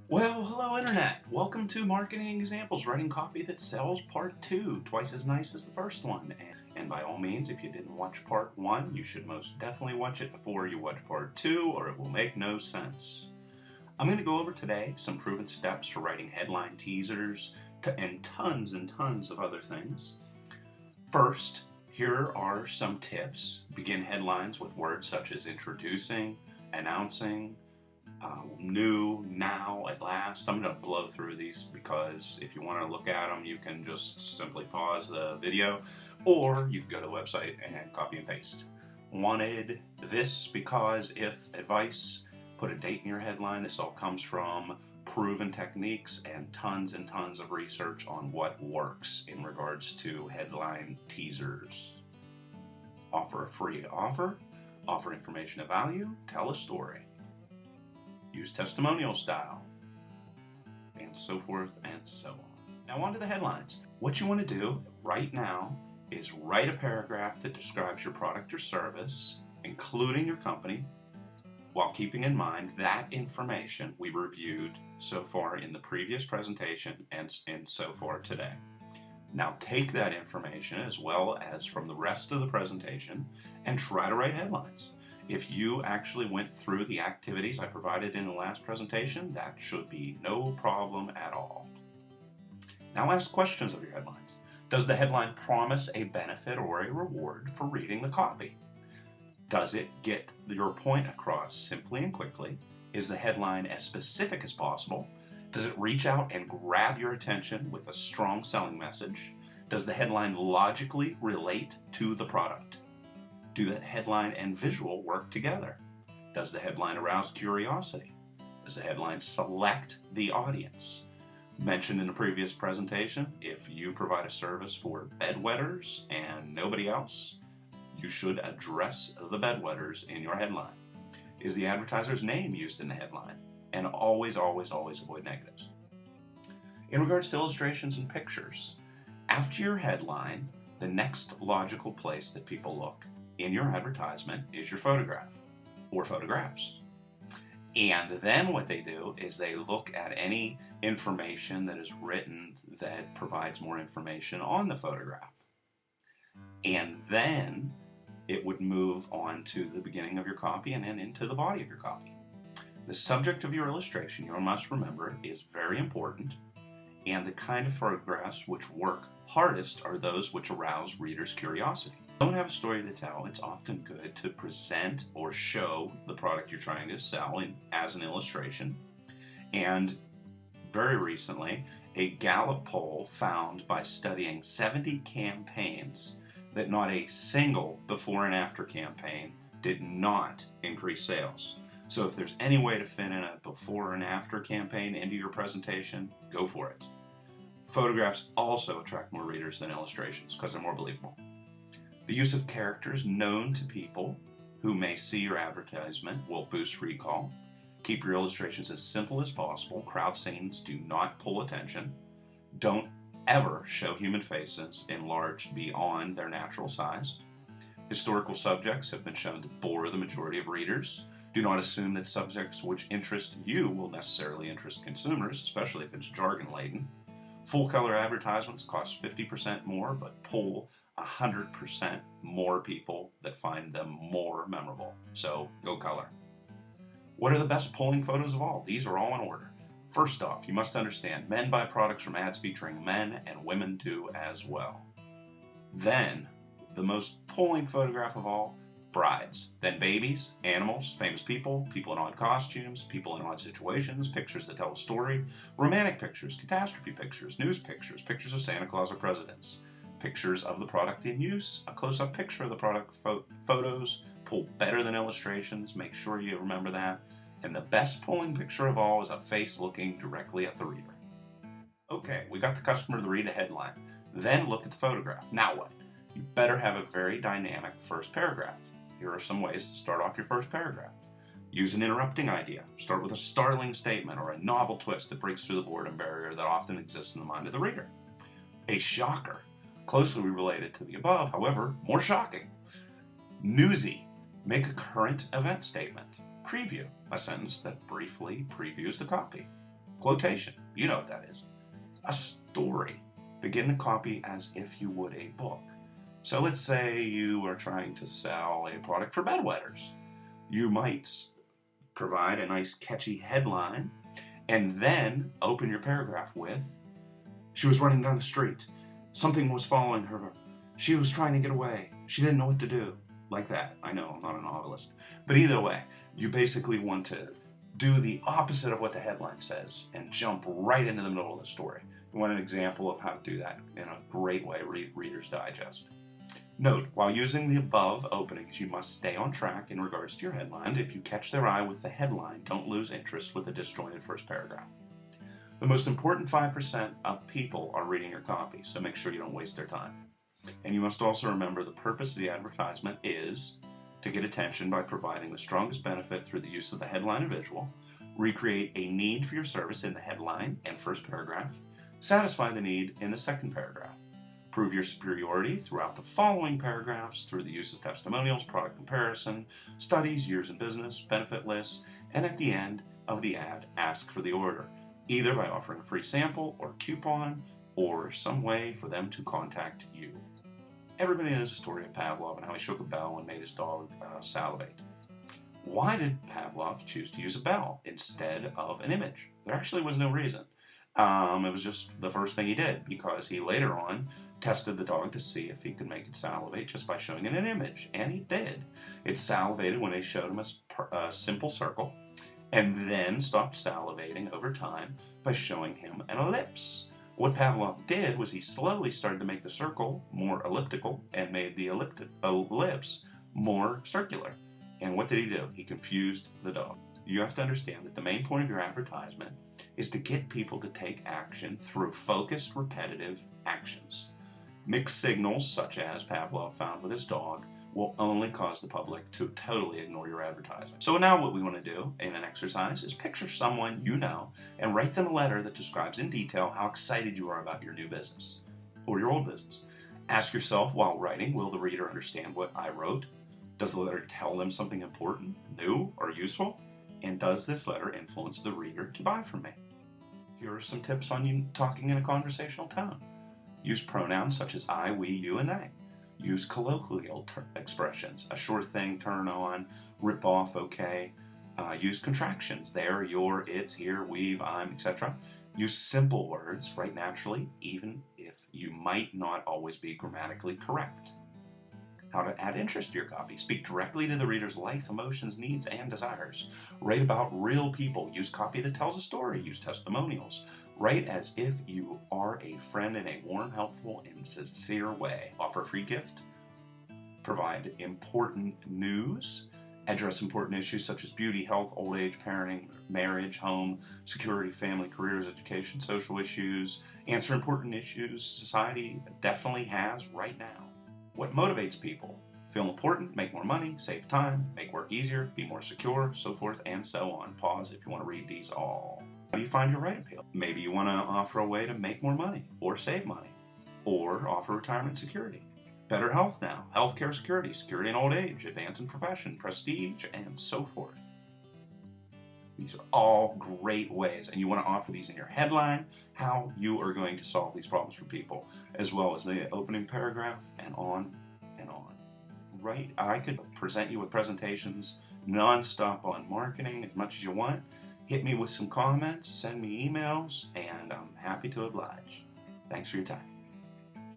Well, hello Internet. Welcome to Marketing Examples, Writing Copy That Sells Part 2, twice as nice as the first one. And by all means, if you didn't watch Part 1, you should most definitely watch it before you watch Part 2, or it will make no sense. I'm going to go over today some proven steps for writing headline teasers and tons of other things. First, here are some tips. Begin headlines with words such as introducing, announcing, new, now, at last. I'm going to blow through these because if you want to look at them, you can just simply pause the video, or you can go to the website and copy and paste. Wanted, this, because, if, advice, put a date in your headline. This all comes from proven techniques and tons of research on what works in regards to headline teasers. Offer a free offer, offer information of value, tell a story. Use testimonial style, and so forth and so on. Now on to the headlines. What you want to do right now is write a paragraph that describes your product or service, including your company, while keeping in mind that information we reviewed so far in the previous presentation and so far today. Now take that information as well as from the rest of the presentation and try to write headlines. If you actually went through the activities I provided in the last presentation, that should be no problem at all. Now ask questions of your headlines. Does the headline promise a benefit or a reward for reading the copy? Does it get your point across simply and quickly? Is the headline as specific as possible? Does it reach out and grab your attention with a strong selling message? Does the headline logically relate to the product? Do the headline and visual work together? Does the headline arouse curiosity? Does the headline select the audience? Mentioned in the previous presentation, if you provide a service for bedwetters and nobody else, you should address the bedwetters in your headline. Is the advertiser's name used in the headline? And always avoid negatives. In regards to illustrations and pictures, after your headline, the next logical place that people look in your advertisement is your photograph or photographs. And then what they do is they look at any information that is written that provides more information on the photograph. And then it would move on to the beginning of your copy and then into the body of your copy. The subject of your illustration, you must remember, is very important, and the kind of photographs which work hardest are those which arouse readers' curiosity. Don't have a story to tell, it's often good to present or show the product you're trying to sell as an illustration. And very recently, a Gallup poll found by studying 70 campaigns that not a single before and after campaign did not increase sales. So if there's any way to fit in a before and after campaign into your presentation, go for it. Photographs also attract more readers than illustrations because they're more believable. The use of characters known to people who may see your advertisement will boost recall. Keep your illustrations as simple as possible. Crowd scenes do not pull attention. Don't ever show human faces enlarged beyond their natural size. Historical subjects have been shown to bore the majority of readers. Do not assume that subjects which interest you will necessarily interest consumers, especially if it's jargon-laden. Full-color advertisements cost 50% more, but pull 100% more people that find them more memorable. So, go color. What are the best pulling photos of all? These are all in order. First off, you must understand men buy products from ads featuring men, and women do as well. Then, the most pulling photograph of all, brides. Then babies, animals, famous people, people in odd costumes, people in odd situations, pictures that tell a story, romantic pictures, catastrophe pictures, news pictures, pictures of Santa Claus or presidents, pictures of the product in use, a close-up picture of the product. Photos pull better than illustrations, make sure you remember that. And the best pulling picture of all is a face looking directly at the reader. Okay, we got the customer to read a headline. Then look at the photograph. Now what? You better have a very dynamic first paragraph. Here are some ways to start off your first paragraph. Use an interrupting idea. Start with a startling statement or a novel twist that breaks through the boredom barrier that often exists in the mind of the reader. A shocker. Closely related to the above, however, more shocking. Newsy. Make a current event statement. Preview. A sentence that briefly previews the copy. Quotation. You know what that is. A story. Begin the copy as if you would a book. So let's say you are trying to sell a product for bedwetters. You might provide a nice catchy headline and then open your paragraph with, she was running down the street. Something was following her. She was trying to get away. She didn't know what to do. Like that. I know, I'm not a novelist. But either way, you basically want to do the opposite of what the headline says and jump right into the middle of the story. You want an example of how to do that in a great way, Reader's Digest. Note, while using the above openings, you must stay on track in regards to your headline. If you catch their eye with the headline, don't lose interest with the disjointed first paragraph. The most important 5% of people are reading your copy, so make sure you don't waste their time. And you must also remember the purpose of the advertisement is to get attention by providing the strongest benefit through the use of the headline and visual, recreate a need for your service in the headline and first paragraph, satisfy the need in the second paragraph, prove your superiority throughout the following paragraphs through the use of testimonials, product comparison, studies, years in business, benefit lists, and at the end of the ad, ask for the order, either by offering a free sample or coupon or some way for them to contact you. Everybody knows the story of Pavlov and how he shook a bell and made his dog salivate. Why did Pavlov choose to use a bell instead of an image? There actually was no reason. It was just the first thing he did, because he later on tested the dog to see if he could make it salivate just by showing it an image, and he did. It salivated when they showed him a simple circle, and then stopped salivating over time by showing him an ellipse. What Pavlov did was he slowly started to make the circle more elliptical and made the ellipse more circular. And what did he do? He confused the dog. You have to understand that the main point of your advertisement is to get people to take action through focused, repetitive actions. Mixed signals, such as Pavlov found with his dog, will only cause the public to totally ignore your advertising. So now what we want to do in an exercise is picture someone you know and write them a letter that describes in detail how excited you are about your new business or your old business. Ask yourself while writing, will the reader understand what I wrote? Does the letter tell them something important, new, or useful? And does this letter influence the reader to buy from me? Here are some tips on you talking in a conversational tone. Use pronouns such as I, we, you, and they. Use colloquial expressions, a sure thing, turn on, rip off, okay. Use contractions, there, your, it's, here, we've, I'm, etc. Use simple words, write naturally, even if you might not always be grammatically correct. How to add interest to your copy. Speak directly to the reader's life, emotions, needs, and desires. Write about real people. Use copy that tells a story. Use testimonials. Write as if you are a friend in a warm, helpful, and sincere way. Offer a free gift. Provide important news. Address important issues such as beauty, health, old age, parenting, marriage, home, security, family, careers, education, social issues. Answer important issues society definitely has right now. What motivates people? Feel important, make more money, save time, make work easier, be more secure, so forth and so on. Pause if you want to read these all. How do you find your right appeal? Maybe you want to offer a way to make more money or save money or offer retirement security. Better health now, healthcare security, security in old age, advance in profession, prestige, and so forth. These are all great ways, and you want to offer these in your headline, how you are going to solve these problems for people, as well as the opening paragraph, and on and on. Right? I could present you with presentations non-stop on marketing as much as you want. Hit me with some comments, send me emails, and I'm happy to oblige. Thanks for your time.